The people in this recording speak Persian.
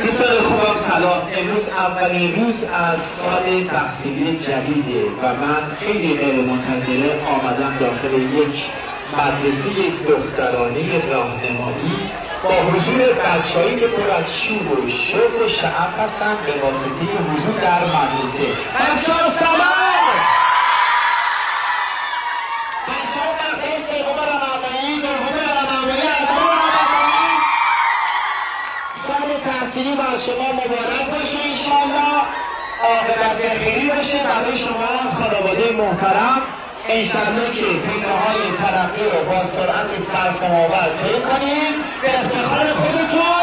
دوستان خوبم سلام. امروز اولین روز از سال تحصیلی جدیده و من خیلی غیر منتظره آمدم داخل یک مدرسه دخترانه راهنمایی با حضور بچه‌هایی که پر از شور و شوق و شعف هستن به واسطه حضور در مدرسه. بچه‌ها سلام! بچه‌ها مقطع سوم راهنمایی، دوم راهنمایی، اول راهنمایی. سال تحصیلی بر شما مبارک باشه انشالله. عاقبت بخیری باشه برای شما خانواده محترم. انشالله که پله‌های ترقی رو با سرعت سرسام‌آور طی کنید به افتخار خودتون.